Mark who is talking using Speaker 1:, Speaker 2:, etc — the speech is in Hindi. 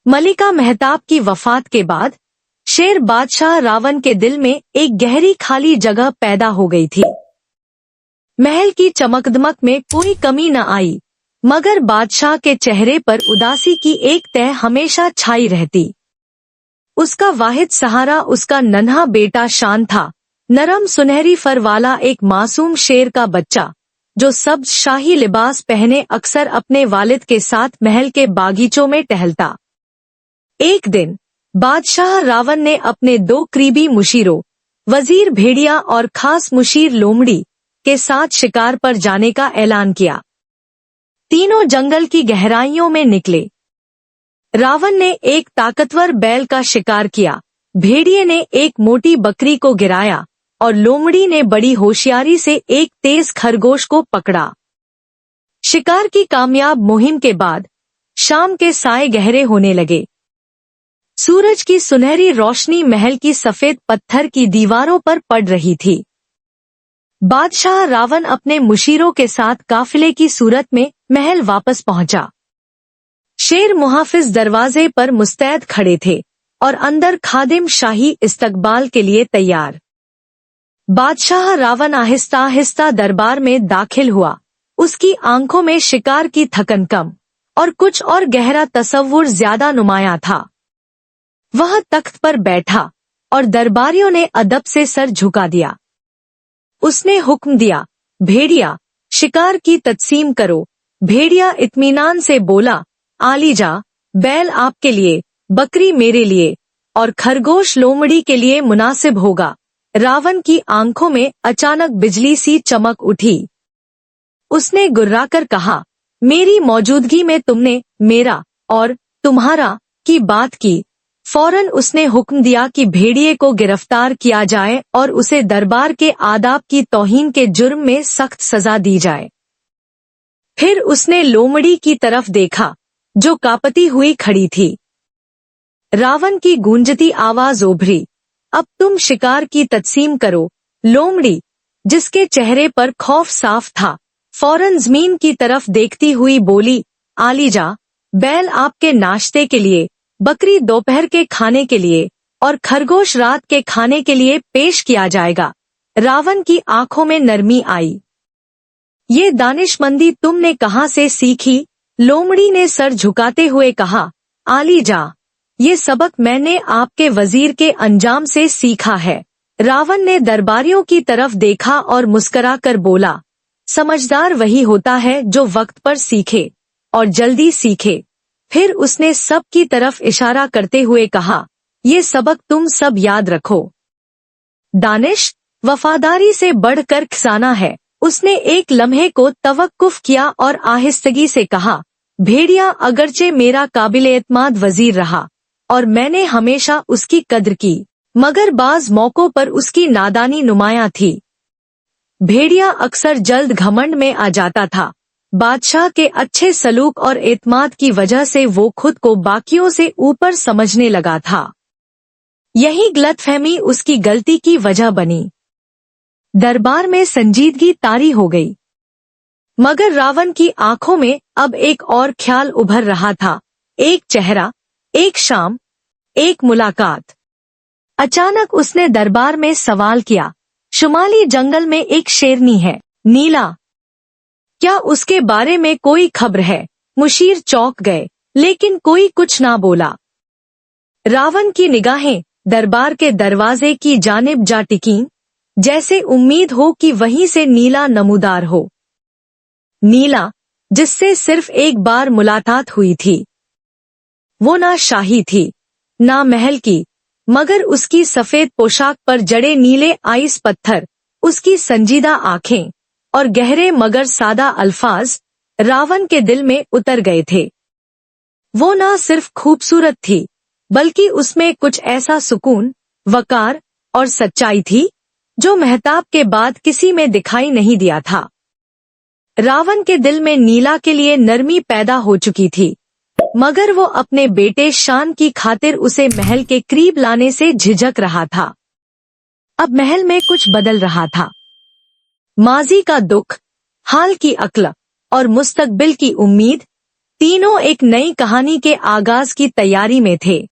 Speaker 1: मलिका मेहताब की वफात के बाद शेर बादशाह रावण के दिल में एक गहरी खाली जगह पैदा हो गई थी। महल की चमकदमक में कोई कमी न आई, मगर बादशाह के चेहरे पर उदासी की एक तह हमेशा छाई रहती। उसका वाहिद सहारा उसका नन्हा बेटा शान था, नरम सुनहरी फर वाला एक मासूम शेर का बच्चा, जो सब्ज शाही लिबास पहने अक्सर अपने वालिद के साथ महल के बागीचों में टहलता। एक दिन बादशाह रावण ने अपने 2 करीबी मुशीरों, वजीर भेड़िया और खास मुशीर लोमड़ी के साथ शिकार पर जाने का ऐलान किया। तीनों जंगल की गहराइयों में निकले। रावण ने एक ताकतवर बैल का शिकार किया, भेड़िए ने एक मोटी बकरी को गिराया और लोमड़ी ने बड़ी होशियारी से एक तेज खरगोश को पकड़ा। शिकार की कामयाब मुहिम के बाद शाम के साए गहरे होने लगे। सूरज की सुनहरी रोशनी महल की सफेद पत्थर की दीवारों पर पड़ रही थी। बादशाह रावण अपने मुशीरों के साथ काफिले की सूरत में महल वापस पहुंचा। शेर मुहाफिज दरवाजे पर मुस्तैद खड़े थे और अंदर खादिम शाही इस्तकबाल के लिए तैयार। बादशाह रावण आहिस्ता आहिस्ता दरबार में दाखिल हुआ। उसकी आंखों में शिकार की थकन कम और कुछ और गहरा तसव्वुर ज्यादा नुमाया था। वह तख्त पर बैठा और दरबारियों ने अदब से सर झुका दिया। उसने हुक्म दिया, भेड़िया, शिकार की तकसीम करो। भेड़िया इत्मीनान से बोला, आलीजा, बैल आपके लिए, बकरी मेरे लिए और खरगोश लोमड़ी के लिए मुनासिब होगा। रावण की आंखों में अचानक बिजली सी चमक उठी। उसने गुर्राकर कहा, मेरी मौजूदगी में तुमने मेरा और तुम्हारा की बात की। फौरन उसने हुक्म दिया कि भेड़िए को गिरफ्तार किया जाए और उसे दरबार के आदाब की तौहीन के जुर्म में सख्त सजा दी जाए। फिर उसने लोमड़ी की तरफ देखा, जो कांपती हुई खड़ी थी। रावण की गूंजती आवाज उभरी, अब तुम शिकार की तकसीम करो। लोमड़ी, जिसके चेहरे पर खौफ साफ था, फौरन जमीन की तरफ देखती हुई बोली, आलीजा, बैल आपके नाश्ते के लिए, बकरी दोपहर के खाने के लिए और खरगोश रात के खाने के लिए पेश किया जाएगा। रावण की आंखों में नरमी आई। ये दानिशमंदी तुमने कहाँ से सीखी? लोमड़ी ने सर झुकाते हुए कहा, आलीजा, ये सबक मैंने आपके वजीर के अंजाम से सीखा है। रावण ने दरबारियों की तरफ देखा और मुस्कुराकर बोला, समझदार वही होता है जो वक्त पर सीखे और जल्दी सीखे। फिर उसने सब की तरफ इशारा करते हुए कहा, ये सबक तुम सब याद रखो। दानिश वफादारी से बढ़कर खजाना है। उसने एक लम्हे को तवक्कुफ किया और आहिस्तगी से कहा, भेड़िया अगरचे मेरा काबिल-ए-एतमाद वजीर रहा और मैंने हमेशा उसकी कद्र की, मगर बाज मौकों पर उसकी नादानी नुमाया थी। भेड़िया अक्सर जल्द घमंड में आ जाता था। बादशाह के अच्छे सलूक और एतमाद की वजह से वो खुद को बाकियों से ऊपर समझने लगा था। यही गलतफहमी उसकी गलती की वजह बनी। दरबार में संजीदगी तारी हो गई, मगर रावण की आंखों में अब एक और ख्याल उभर रहा था। एक चेहरा, एक शाम, एक मुलाकात। अचानक उसने दरबार में सवाल किया, शुमाली जंगल में एक शेरनी है, नीला, क्या उसके बारे में कोई खबर है? मुशीर चौंक गए, लेकिन कोई कुछ ना बोला। रावण की निगाहें दरबार के दरवाजे की जानिब जा टिकीं, जैसे उम्मीद हो कि वहीं से नीला नमूदार हो। नीला, जिससे सिर्फ एक बार मुलाकात हुई थी। वो ना शाही थी, ना महल की, मगर उसकी सफेद पोशाक पर जड़े नीले आइस पत्थर, उसकी संजीदा आंखें और गहरे मगर सादा अल्फाज रावण के दिल में उतर गए थे। वो ना सिर्फ खूबसूरत थी, बल्कि उसमें कुछ ऐसा सुकून, वकार और सच्चाई थी जो मेहताब के बाद किसी में दिखाई नहीं दिया था। रावण के दिल में नीला के लिए नरमी पैदा हो चुकी थी, मगर वो अपने बेटे शान की खातिर उसे महल के करीब लाने से झिझक रहा था। अब महल में कुछ बदल रहा था। माजी का दुख, हाल की अक्ल और मुस्तकबिल की उम्मीद तीनों एक नई कहानी के आगाज की तैयारी में थे।